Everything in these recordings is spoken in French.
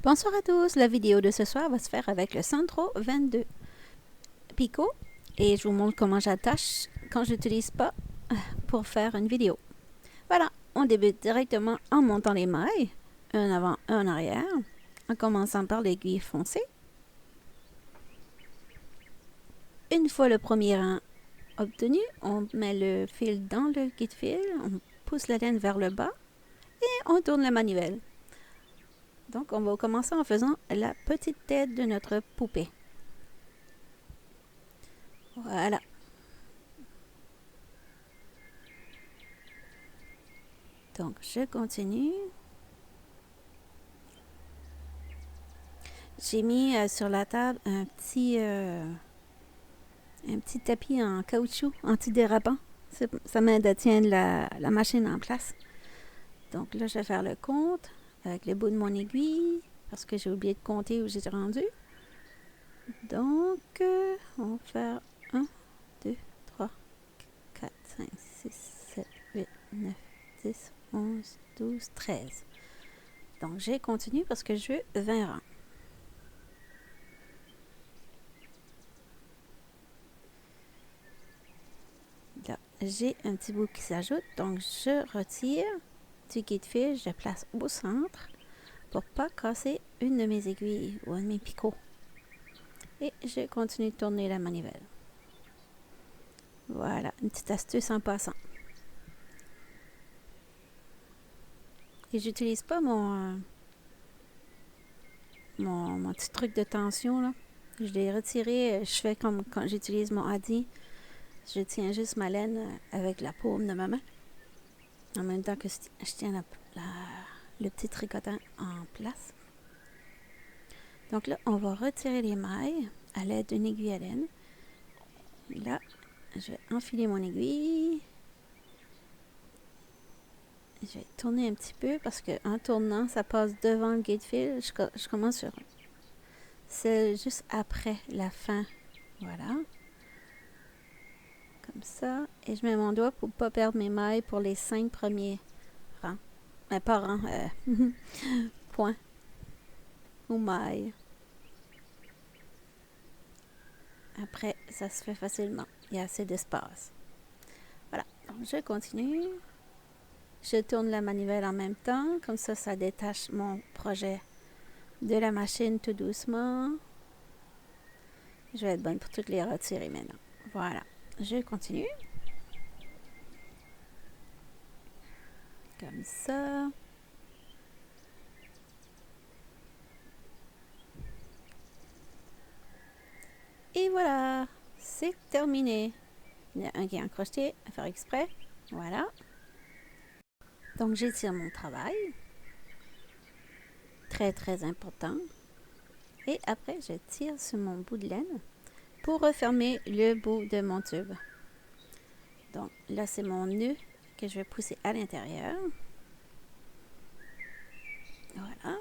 Bonsoir à tous, la vidéo de ce soir va se faire avec le Sandro 22 Pico et je vous montre comment j'attache quand je n'utilise pas pour faire une vidéo. Voilà, on débute directement en montant les mailles, un avant, un arrière, en commençant par l'aiguille foncée. Une fois le premier rang obtenu, on met le fil dans le guide-fil, on pousse la laine vers le bas et on tourne la manivelle. Donc on va commencer en faisant la petite tête de notre poupée. Voilà. Donc, je continue. J'ai mis sur la table un petit tapis en caoutchouc antidérapant. Ça m'aide à tenir la machine en place. Donc là, je vais faire le compte avec le bout de mon aiguille parce que j'ai oublié de compter où j'étais rendu. Donc, on va faire 1, 2, 3, 4, 5, 6, 7, 8, 9, 10, 11, 12, 13. Donc, j'ai continué parce que je veux 20 rangs. Là, j'ai un petit bout qui s'ajoute, donc je retire du guide-fil, je place au centre pour ne pas casser une de mes aiguilles ou un de mes picots. Et je continue de tourner la manivelle. Voilà, une petite astuce en passant. Et j'utilise pas mon petit truc de tension là. Je l'ai retiré, je fais comme quand j'utilise mon Adi. Je tiens juste ma laine avec la paume de ma main. En même temps que je tiens le petit tricotant en place. Donc là, on va retirer les mailles à l'aide d'une aiguille à laine. Là, je vais enfiler mon aiguille. Je vais tourner un petit peu parce qu'en tournant, ça passe devant le guide-fil. Je commence sur celle juste après la fin. Voilà. Comme ça. Et je mets mon doigt pour ne pas perdre mes mailles pour les 5 premiers rangs. Pas rangs, points ou mailles. Après, ça se fait facilement. Il y a assez d'espace. Voilà. Donc, je continue. Je tourne la manivelle en même temps. Comme ça détache mon projet de la machine tout doucement. Je vais être bonne pour toutes les retirer maintenant. Voilà. Je continue. Comme ça. Et voilà. C'est terminé. Il y a un qui est encroché à faire exprès. Voilà. Donc, j'étire mon travail. Très, très important. Et après, je tire sur mon bout de laine pour refermer le bout de mon tube. Donc, là, c'est mon nœud que je vais pousser à l'intérieur. Voilà.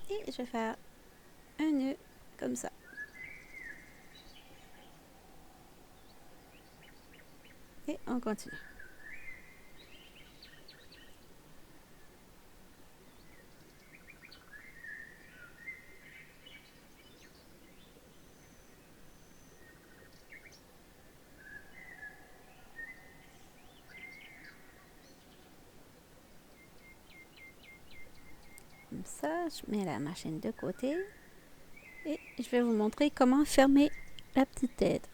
Et je vais faire un nœud comme ça. Et on continue. Comme ça, je mets la machine de côté. Et je vais vous montrer comment fermer la petite tête.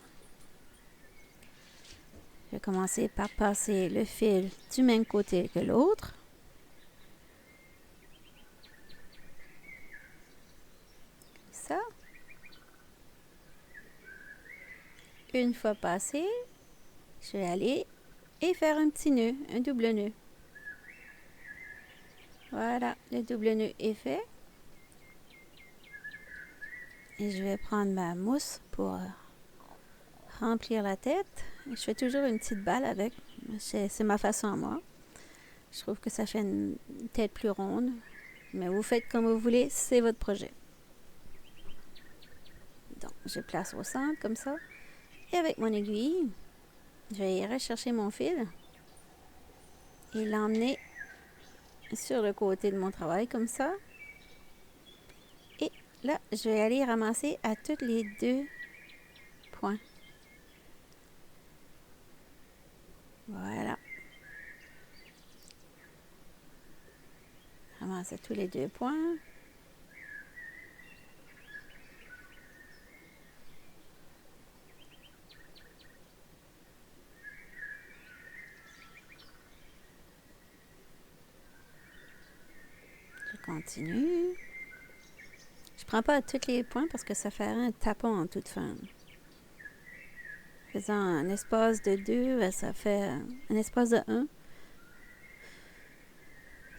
Je vais commencer par passer le fil du même côté que l'autre. Comme ça. Une fois passé, je vais aller et faire un petit nœud, un double nœud. Voilà, le double nœud est fait. Et je vais prendre ma mousse pour remplir la tête. Je fais toujours une petite balle avec. C'est ma façon à moi. Je trouve que ça fait une tête plus ronde. Mais vous faites comme vous voulez, c'est votre projet. Donc, je place au centre comme ça. Et avec mon aiguille, je vais y rechercher mon fil et l'emmener sur le côté de mon travail comme ça. Et là, je vais aller ramasser à tous les 2 points. Voilà. Ramasse à tous les 2 points. Je continue. Je prends pas à tous les points parce que ça ferait un tapon en toute fin. Faisant un espace de 2, ça fait un espace de 1.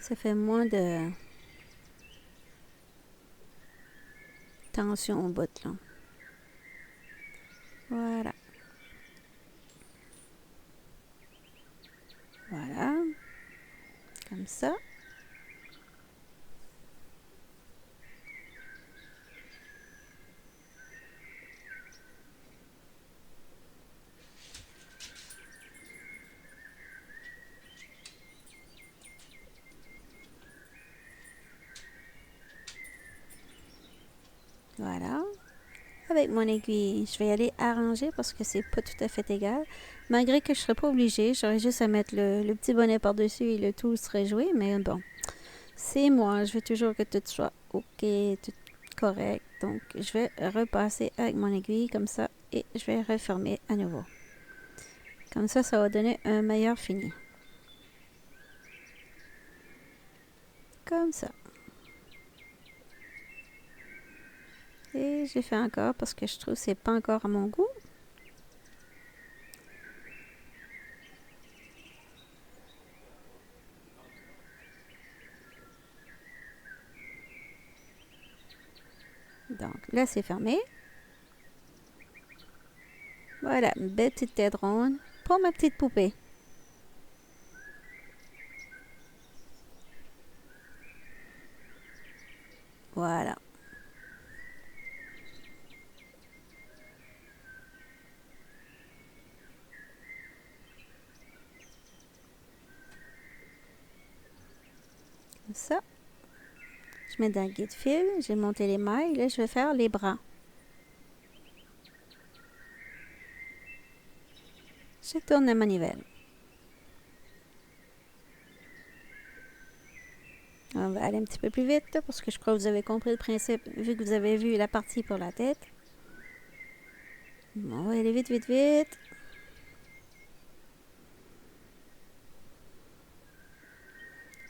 Ça fait moins de tension au bout, là. Voilà. Voilà. Comme ça. Voilà. Avec mon aiguille, je vais aller arranger parce que c'est pas tout à fait égal. Malgré que je serais pas obligée, j'aurais juste à mettre le petit bonnet par-dessus et le tout serait joué. Mais bon, c'est moi. Je veux toujours que tout soit OK, tout correct. Donc, je vais repasser avec mon aiguille comme ça et je vais refermer à nouveau. Comme ça va donner un meilleur fini. Comme ça. Et j'ai fait encore parce que je trouve que c'est pas encore à mon goût. Donc là, c'est fermé. Voilà, une belle petite tête ronde pour ma petite poupée. Voilà. Comme ça. Je mets dans le guide-fil, j'ai monté les mailles, là je vais faire les bras. Je tourne la manivelle. On va aller un petit peu plus vite parce que je crois que vous avez compris le principe vu que vous avez vu la partie pour la tête. Bon, on va aller vite, vite, vite.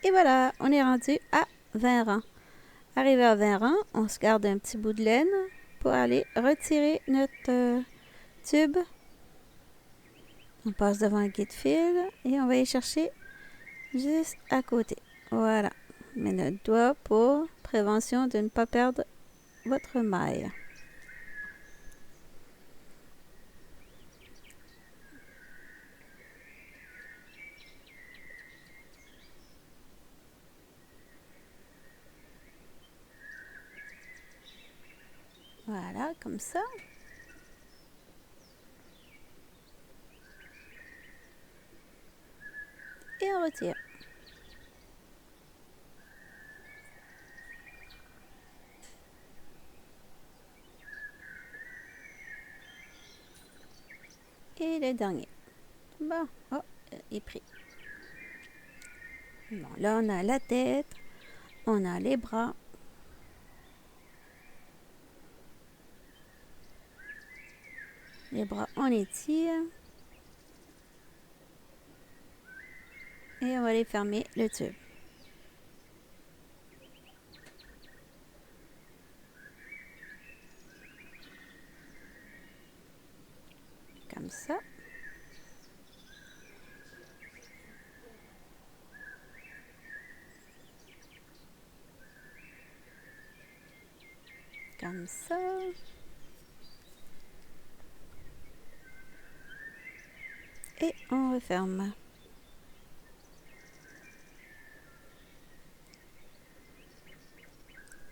Et voilà, on est rendu à 20 rangs. Arrivé à 20 rangs, on se garde un petit bout de laine pour aller retirer notre tube. On passe devant le guide-fil et on va aller chercher juste à côté. Voilà. Mets notre doigt pour prévention de ne pas perdre votre maille. Voilà, comme ça. Et on retire. Et le dernier. Bon, oh, il est pris. Bon, là, on a la tête, on a les bras. Les bras, on les tire. Et on va aller fermer le tube. Comme ça. Comme ça. Et on referme.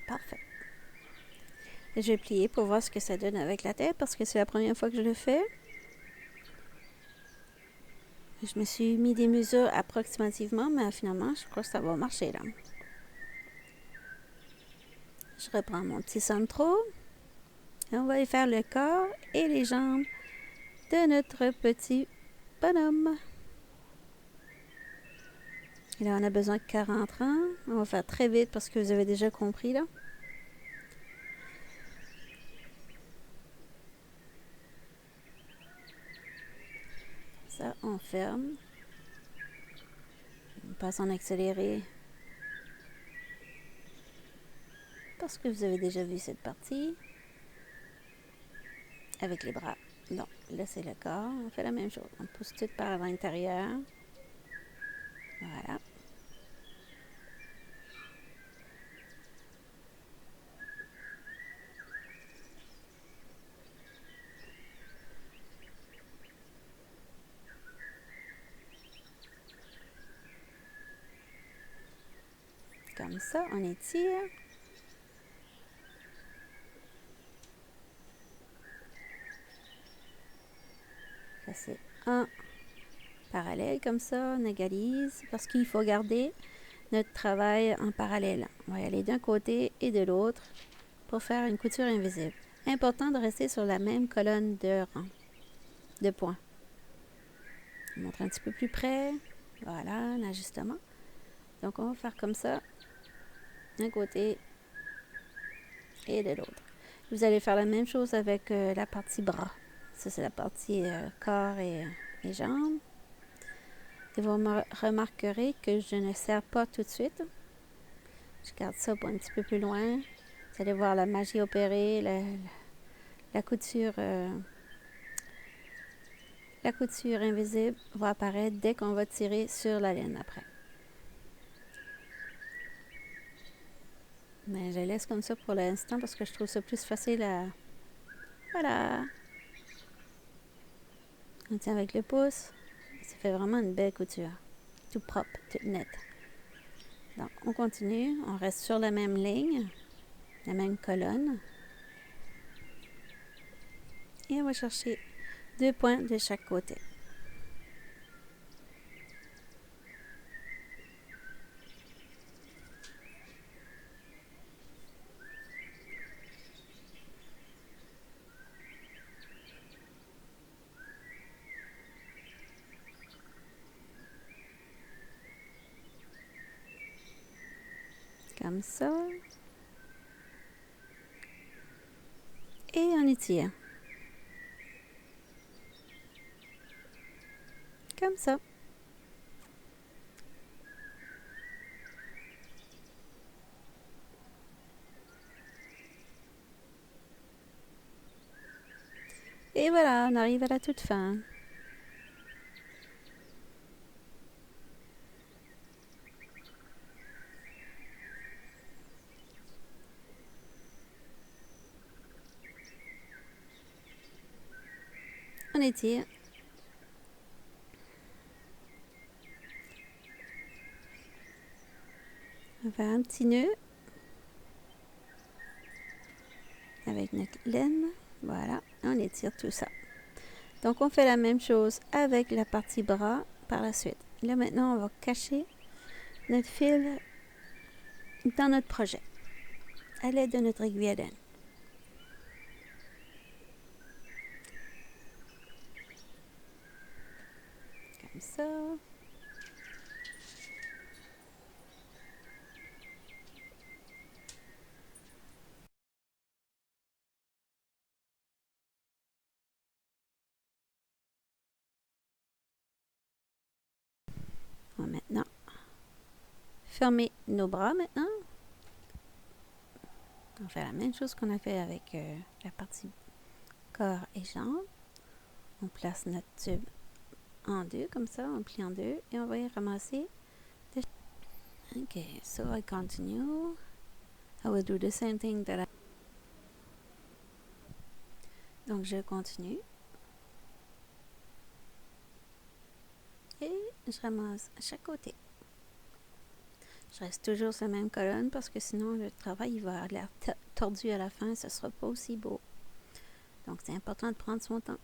Parfait. Je vais plier pour voir ce que ça donne avec la tête parce que c'est la première fois que je le fais. Je me suis mis des mesures approximativement, mais finalement, je crois que ça va marcher là. Je reprends mon petit centro. Et on va aller faire le corps et les jambes de notre petit bonhomme. Et là, on a besoin de 40 rangs. On va faire très vite parce que vous avez déjà compris, là. Ça, on ferme. On passe en accéléré. Parce que vous avez déjà vu cette partie. Avec les bras. Donc, là, c'est le corps. On fait la même chose. On pousse tout par l'intérieur. Voilà. Comme ça, on étire. Ça, c'est un parallèle comme ça. On égalise parce qu'il faut garder notre travail en parallèle. On va y aller d'un côté et de l'autre pour faire une couture invisible. Important de rester sur la même colonne de rang, de points. Je montre un petit peu plus près. Voilà, l'ajustement. Donc, on va faire comme ça, d'un côté et de l'autre. Vous allez faire la même chose avec la partie bras. Ça, c'est la partie corps et jambes. Et vous remarquerez que je ne serre pas tout de suite. Je garde ça pour un petit peu plus loin. Vous allez voir la magie opérer, la couture invisible va apparaître dès qu'on va tirer sur la laine après. Mais je laisse comme ça pour l'instant parce que je trouve ça plus facile à... Voilà. On tient avec le pouce. Ça fait vraiment une belle couture. Tout propre, tout net. Donc, on continue. On reste sur la même ligne, la même colonne. Et on va chercher 2 points de chaque côté. Comme ça. Et on étire. Comme ça. Et voilà, on arrive à la toute fin. On étire. On fait un petit nœud avec notre laine. Voilà, on étire tout ça. Donc, on fait la même chose avec la partie bras par la suite. Là, maintenant, on va cacher notre fil dans notre projet à l'aide de notre aiguille à laine. Comme ça. On va maintenant fermer nos bras maintenant. On fait la même chose qu'on a fait avec la partie corps et jambes. On place notre tube en deux comme ça, on plie en deux et on va y ramasser. Ok, so I continue. I will do the same thing that I... Donc je continue. Et je ramasse à chaque côté. Je reste toujours sur la même colonne parce que sinon le travail il va avoir l'air tordu à la fin, ce ne sera pas aussi beau. Donc c'est important de prendre son temps.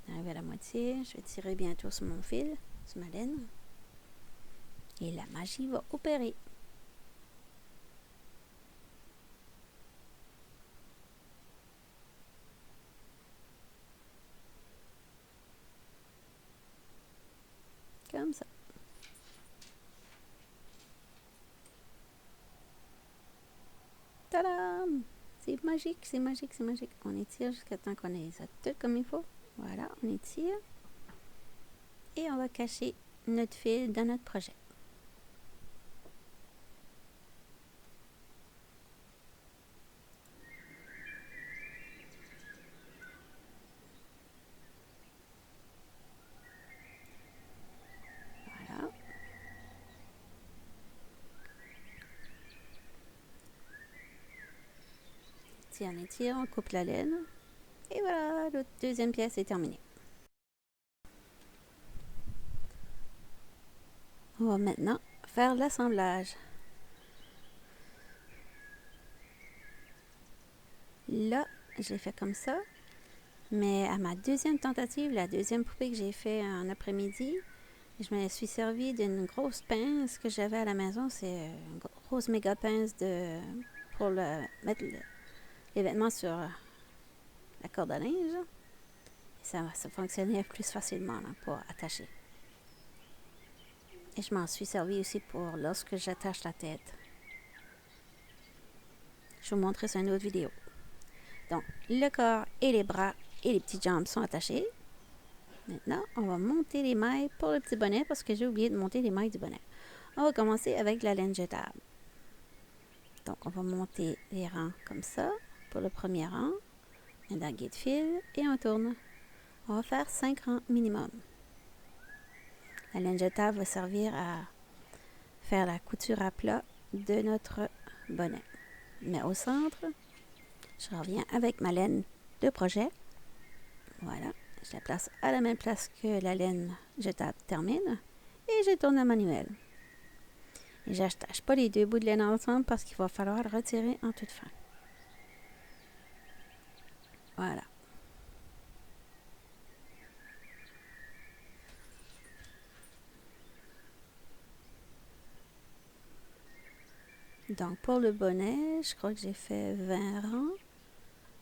On arrive à la moitié. tire. Je vais tirer bientôt sur mon fil, sur ma laine. Et la magie va opérer. Comme ça. Tadam! C'est magique, c'est magique, c'est magique. On étire jusqu'à temps qu'on ait ça tout comme il faut. Voilà, on étire. Et on va cacher notre fil dans notre projet. Voilà. On étire, on coupe la laine. Et voilà, la deuxième pièce est terminée. On va maintenant faire l'assemblage. Là, j'ai fait comme ça. Mais à ma deuxième tentative, la deuxième poupée que j'ai fait en après-midi, je me suis servi d'une grosse pince que j'avais à la maison. C'est une grosse méga pince pour mettre les vêtements sur la corde à linge. Et ça fonctionnait plus facilement là, pour attacher. Et je m'en suis servi aussi pour lorsque j'attache la tête. Je vais vous montrer sur une autre vidéo. Donc, le corps et les bras et les petites jambes sont attachés. Maintenant, on va monter les mailles pour le petit bonnet parce que j'ai oublié de monter les mailles du bonnet. On va commencer avec la laine jetable. Donc, on va monter les rangs comme ça pour le premier rang. Un daguet de fil et on tourne. On va faire 5 rangs minimum. La laine jetable va servir à faire la couture à plat de notre bonnet. Mais au centre, je reviens avec ma laine de projet. Voilà, je la place à la même place que la laine jetable termine et je tourne à manuel. Et je n'attache pas les deux bouts de laine ensemble parce qu'il va falloir le retirer en toute fin. Voilà. Donc pour le bonnet, je crois que j'ai fait 20 rangs.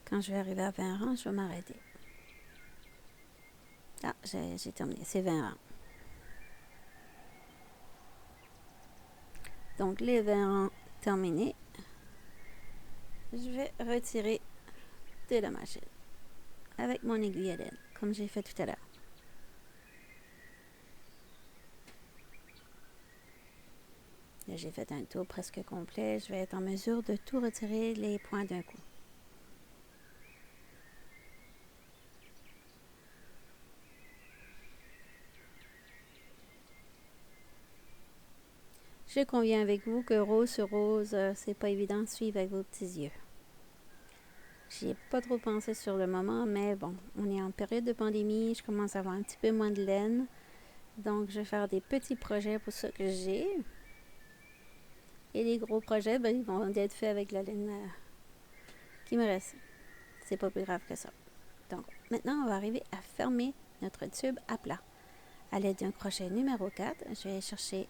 Quand je vais arriver à 20 rangs, je vais m'arrêter. Ah, j'ai terminé, c'est 20 rangs. Donc les 20 rangs terminés, je vais retirer de la machine avec mon aiguille à laine, comme j'ai fait tout à l'heure. Là, j'ai fait un tour presque complet. Je vais être en mesure de tout retirer les points d'un coup. Je conviens avec vous que rose sur rose, c'est pas évident de suivre avec vos petits yeux. J'y ai pas trop pensé sur le moment, mais bon, on est en période de pandémie, je commence à avoir un petit peu moins de laine. Donc, je vais faire des petits projets pour ce que j'ai. Et les gros projets, ben, ils vont être faits avec la laine qui me reste. C'est pas plus grave que ça. Donc, maintenant, on va arriver à fermer notre tube à plat. À l'aide d'un crochet numéro 4, je vais chercher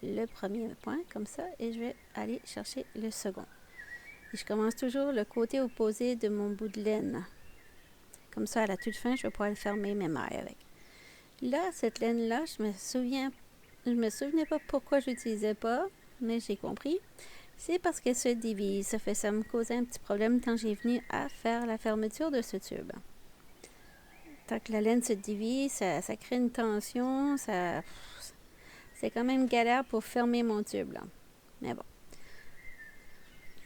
le premier point, comme ça, et je vais aller chercher le second. Et je commence toujours le côté opposé de mon bout de laine. Comme ça, à la toute fin, je vais pouvoir fermer mes mailles avec. Là, cette laine-là, je me souvenais pas pourquoi je l'utilisais pas, mais j'ai compris. C'est parce qu'elle se divise. Ça me causait un petit problème quand j'ai venu à faire la fermeture de ce tube. Tant que la laine se divise, ça crée une tension, c'est quand même galère pour fermer mon tube, là. Mais bon.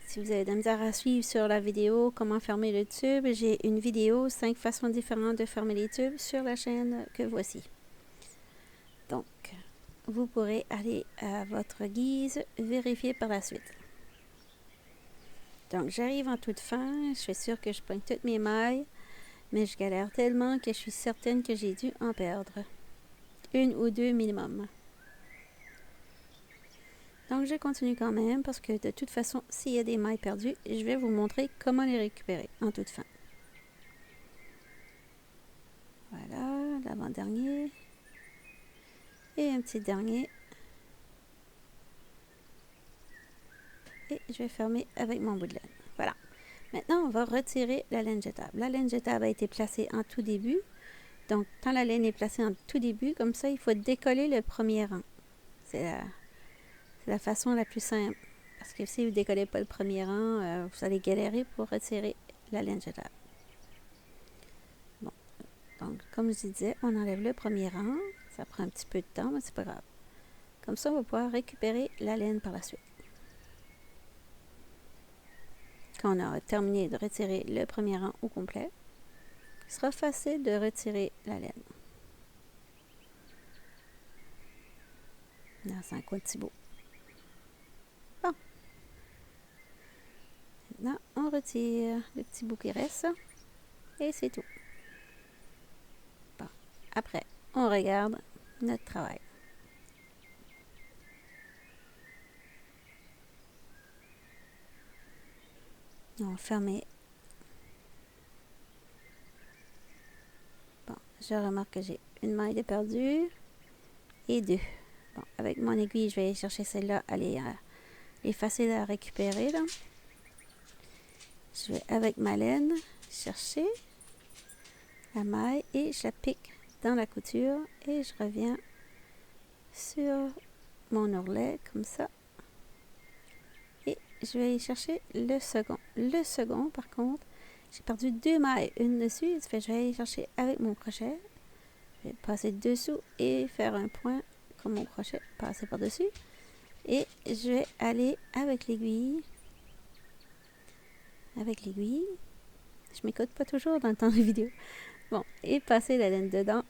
Si vous avez de la misère à suivre sur la vidéo comment fermer le tube, j'ai une vidéo 5 façons différentes de fermer les tubes sur la chaîne que voici. Donc, vous pourrez aller à votre guise, vérifier par la suite. Donc, j'arrive en toute fin, je suis sûre que je pogne toutes mes mailles, mais je galère tellement que je suis certaine que j'ai dû en perdre. 1 ou 2 minimum. Donc, je continue quand même parce que de toute façon, s'il y a des mailles perdues, je vais vous montrer comment les récupérer en toute fin. Voilà, l'avant-dernier. Et un petit dernier. Et je vais fermer avec mon bout de laine. Voilà. Maintenant, on va retirer la laine jetable. La laine jetable a été placée en tout début. Donc, quand la laine est placée en tout début, comme ça, il faut décoller le premier rang. C'est la façon la plus simple. Parce que si vous ne décollez pas le premier rang, vous allez galérer pour retirer la laine jetable. Bon. Donc, comme je disais, on enlève le premier rang. Ça prend un petit peu de temps, mais c'est pas grave. Comme ça, on va pouvoir récupérer la laine par la suite. Quand on aura terminé de retirer le premier rang au complet, il sera facile de retirer la laine. Dans un coin de Thibaut. Bon. Maintenant, on retire le petit bout qui reste. Et c'est tout. Bon. Après, on regarde notre travail. On va fermer. Bon, je remarque que j'ai une maille de perdue et deux. Bon, avec mon aiguille, je vais aller chercher celle-là. Elle est facile à récupérer, là. Je vais, avec ma laine, chercher la maille et je la pique dans la couture et je reviens sur mon ourlet, comme ça. Et je vais aller chercher le second. Le second, par contre, j'ai perdu deux mailles, une dessus. Ça fait que je vais aller chercher avec mon crochet. Je vais passer dessous et faire un point comme mon crochet, passer par-dessus. Et je vais aller avec l'aiguille. Avec l'aiguille. Je m'écoute pas toujours dans le temps de vidéo. Bon, et passer la laine dedans.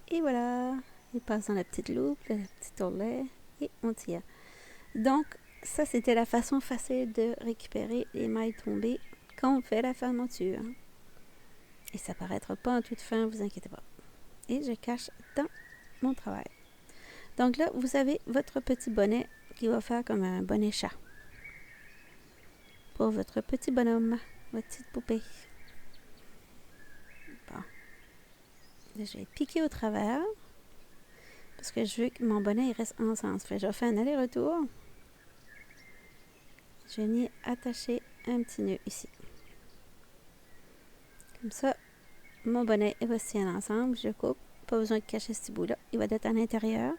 Et voilà. Et passe dans la petite loupe, le petit ourlet. Et on tire. Donc, ça, c'était la façon facile de récupérer les mailles tombées quand on fait la fermeture. Et ça ne paraîtra pas en toute fin, vous inquiétez pas. Et je cache dans mon travail. Donc là, vous avez votre petit bonnet qui va faire comme un bonnet chat. Pour votre petit bonhomme, votre petite poupée. Bon. Là, je vais piquer au travers. Parce que je veux que mon bonnet il reste en sens. Fait, je vais faire un aller-retour. Je vais venir attacher un petit nœud ici. Comme ça, mon bonnet il va se tenir ensemble. Je coupe. Pas besoin de cacher ce petit bout-là. Il va être à l'intérieur.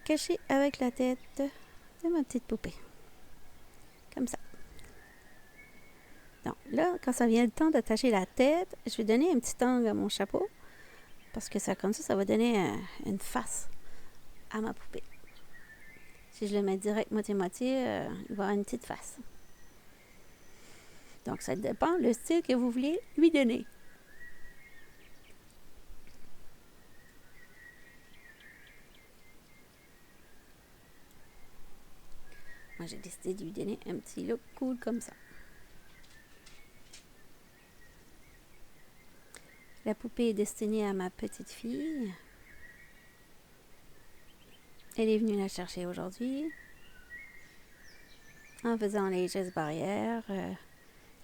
Caché avec la tête de ma petite poupée. Comme ça. Donc là, quand ça vient le temps d'attacher la tête, je vais donner un petit angle à mon chapeau. Parce que ça, comme ça va donner une face à ma poupée. Si je le mets direct moitié-moitié, il va avoir une petite face. Donc, ça dépend le style que vous voulez lui donner. Moi, j'ai décidé de lui donner un petit look cool comme ça. La poupée est destinée à ma petite fille. Elle est venue la chercher aujourd'hui. En faisant les gestes barrières.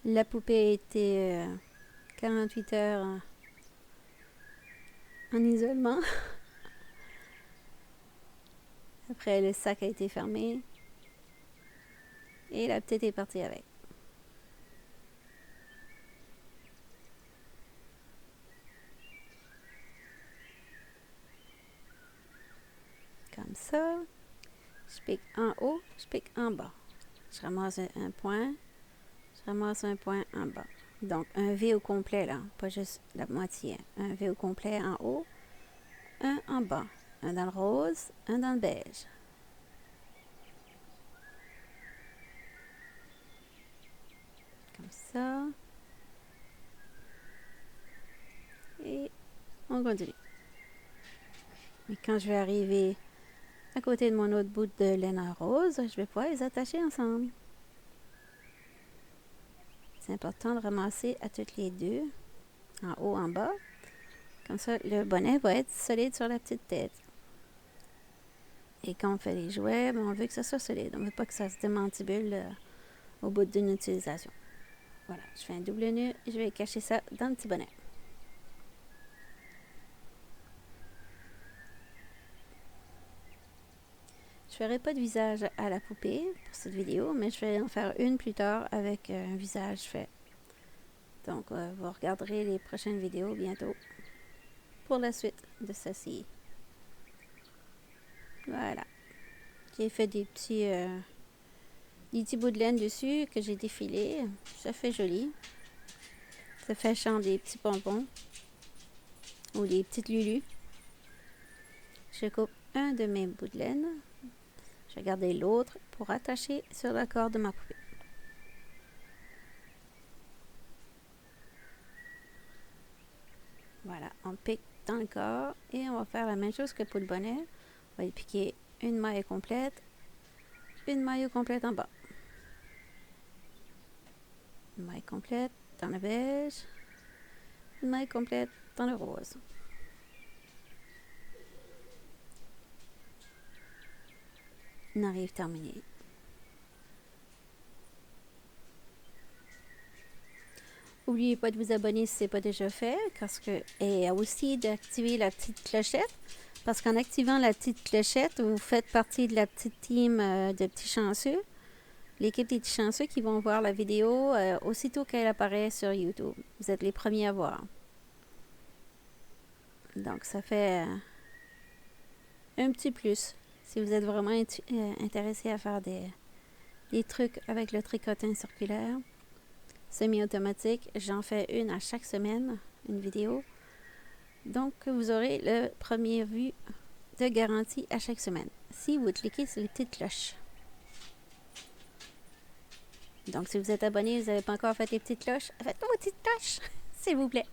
La poupée a été 48 heures en isolement. Après, le sac a été fermé. Et la petite est partie avec. Comme ça. Je pique en haut, je pique en bas. Je ramasse un point. Je ramasse un point en bas. Donc, un V au complet, là. Pas juste la moitié. Un V au complet en haut. Un en bas. Un dans le rose, un dans le beige. Comme ça. Et on continue. Et quand je vais arriver à côté de mon autre bout de laine en rose, je vais pouvoir les attacher ensemble. C'est important de ramasser à toutes les deux, en haut, en bas. Comme ça, le bonnet va être solide sur la petite tête. Et quand on fait les jouets, on veut que ça soit solide. On ne veut pas que ça se démantibule au bout d'une utilisation. Voilà, je fais un double nœud et je vais cacher ça dans le petit bonnet. ferai pas de visage à la poupée pour cette vidéo, mais je vais en faire une plus tard avec un visage fait. Donc, vous regarderez les prochaines vidéos bientôt pour la suite de ceci. Voilà. J'ai fait des petits bouts de laine dessus que j'ai défilés. Ça fait joli. Ça fait genre des petits pompons ou des petites lulus. Je coupe un de mes bouts de laine. Je vais garder l'autre pour attacher sur le corps de ma poupée. Voilà, on pique dans le corps et on va faire la même chose que pour le bonnet. On va y piquer une maille complète en bas. Une maille complète dans le beige, une maille complète dans le rose. On arrive terminé. N'oubliez pas de vous abonner si ce n'est pas déjà fait, et aussi d'activer la petite clochette, parce qu'en activant la petite clochette, vous faites partie de la petite team de petits chanceux, l'équipe des petits chanceux qui vont voir la vidéo aussitôt qu'elle apparaît sur YouTube. Vous êtes les premiers à voir. Donc ça fait un petit plus si vous êtes vraiment intéressé à faire des trucs avec le tricotin circulaire. Semi-automatique, j'en fais une à chaque semaine, une vidéo. Donc, vous aurez le premier vue de garantie à chaque semaine, si vous cliquez sur les petites cloches. Donc, si vous êtes abonné, vous n'avez pas encore fait les petites cloches, faites vos petites cloches, s'il vous plaît.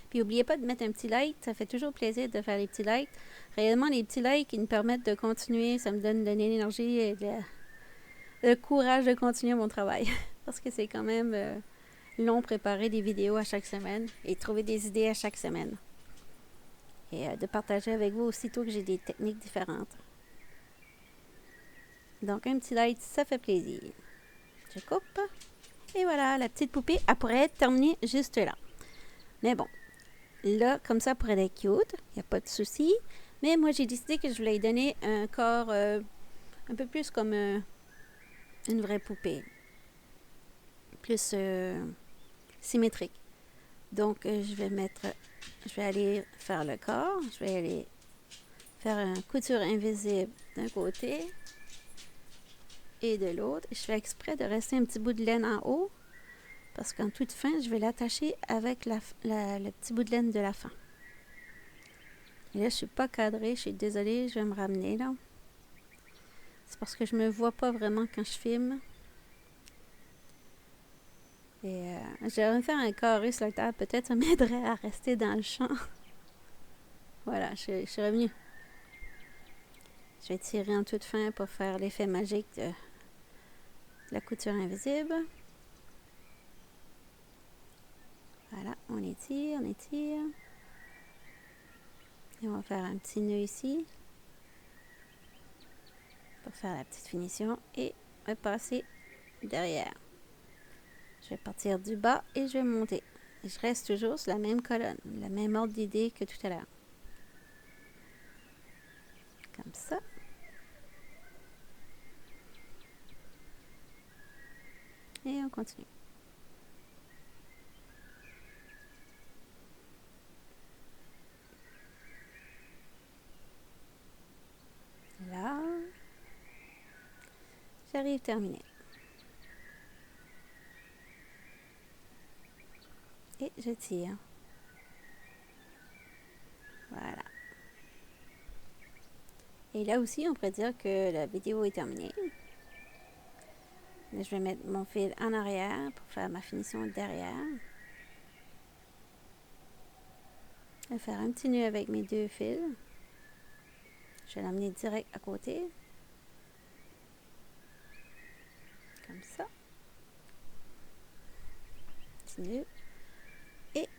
Puis, n'oubliez pas de mettre un petit like, ça fait toujours plaisir de faire les petits likes. Réellement, les petits likes, ils me permettent de continuer, ça me donne de l'énergie et le courage de continuer mon travail. Parce que c'est quand même long préparer des vidéos à chaque semaine et trouver des idées à chaque semaine. Et de partager avec vous aussitôt que j'ai des techniques différentes. Donc, un petit like, ça fait plaisir. Je coupe. Et voilà, la petite poupée, elle pourrait être terminée juste là. Mais bon, là, comme ça, elle pourrait être cute. Il n'y a pas de souci. Mais moi, j'ai décidé que je voulais lui donner un corps un peu plus comme une vraie poupée. Plus symétrique. Donc, je vais aller faire le corps. Je vais aller faire une couture invisible d'un côté et de l'autre. Je fais exprès de rester un petit bout de laine en haut parce qu'en toute fin, je vais l'attacher avec le petit bout de laine de la fin. Et là, je ne suis pas cadrée. Je suis désolée, je vais me ramener là. C'est parce que je ne me vois pas vraiment quand je filme. Et je vais faire un carré sur la table. Peut-être ça m'aiderait à rester dans le champ. Voilà, je suis revenue. Je vais tirer en toute fin pour faire l'effet magique de la couture invisible. Voilà, on étire. Et on va faire un petit nœud ici pour faire la petite finition et repasser derrière. Je vais partir du bas et je vais monter. Et je reste toujours sur la même colonne, la même ordre d'idée que tout à l'heure. Comme ça. Et on continue. Là, j'arrive terminé. Et je tire. Voilà. Et là aussi, on pourrait dire que la vidéo est terminée. Là, je vais mettre mon fil en arrière pour faire ma finition derrière. Je vais faire un petit nœud avec mes deux fils. Je vais l'amener direct à côté. Comme ça. Petit nœud. Et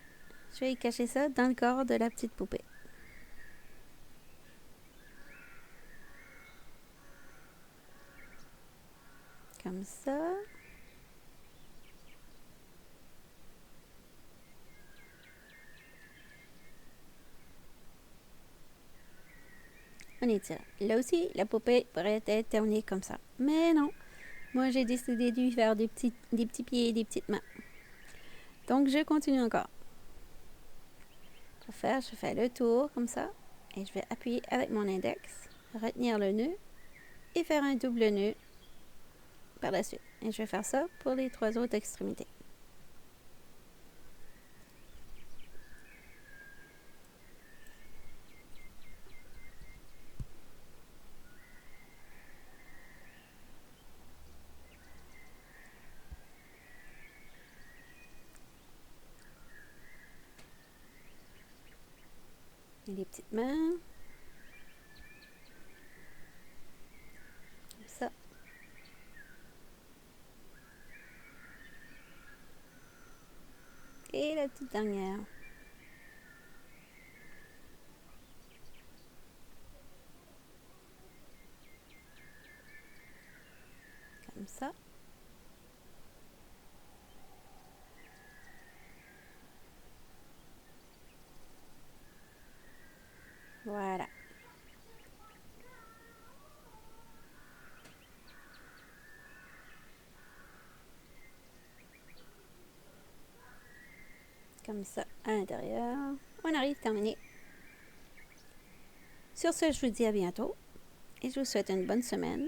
je vais y cacher ça dans le corps de la petite poupée. Comme ça. on étire. Là aussi, la poupée pourrait être terminée comme ça. Mais non, moi j'ai décidé de lui faire des petits pieds et des petites mains. Donc je continue encore. Pour faire, je fais le tour comme ça. Et je vais appuyer avec mon index, retenir le nœud et faire un double nœud par la suite. Et je vais faire ça pour les 3 autres extrémités. Et les petites mains. Comme ça. Et la toute dernière. Comme ça. Voilà. Comme ça, à l'intérieur. On arrive terminé. Sur ce, je vous dis à bientôt. Et je vous souhaite une bonne semaine.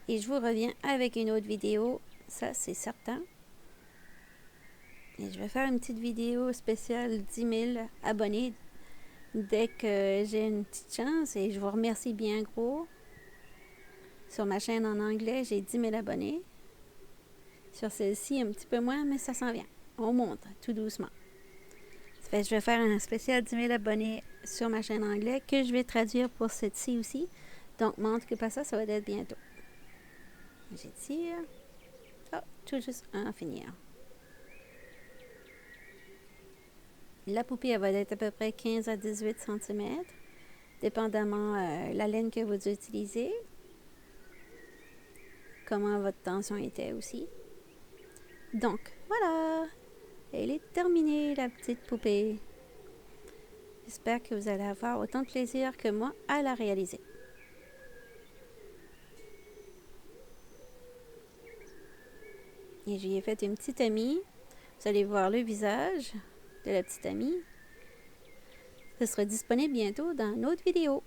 Et je vous reviens avec une autre vidéo. Ça, c'est certain. Et je vais faire une petite vidéo spéciale 10 000 abonnés dès que j'ai une petite chance. Et je vous remercie bien gros. Sur ma chaîne en anglais, j'ai 10 000 abonnés. Sur celle-ci, un petit peu moins, mais ça s'en vient. On monte tout doucement. Ça fait que je vais faire un spécial 10 000 abonnés sur ma chaîne anglais que je vais traduire pour cette-ci aussi. Donc, montre que pas ça, ça va être bientôt. J'étire. Oh, tout juste à finir. La poupée, elle va être à peu près 15 à 18 cm, dépendamment la laine que vous utilisez, comment votre tension était aussi. Donc, voilà, elle est terminée, la petite poupée. J'espère que vous allez avoir autant de plaisir que moi à la réaliser. Et j'y ai fait une petite amie. Vous allez voir le visage de la petite amie. Ce sera disponible bientôt dans une autre vidéo.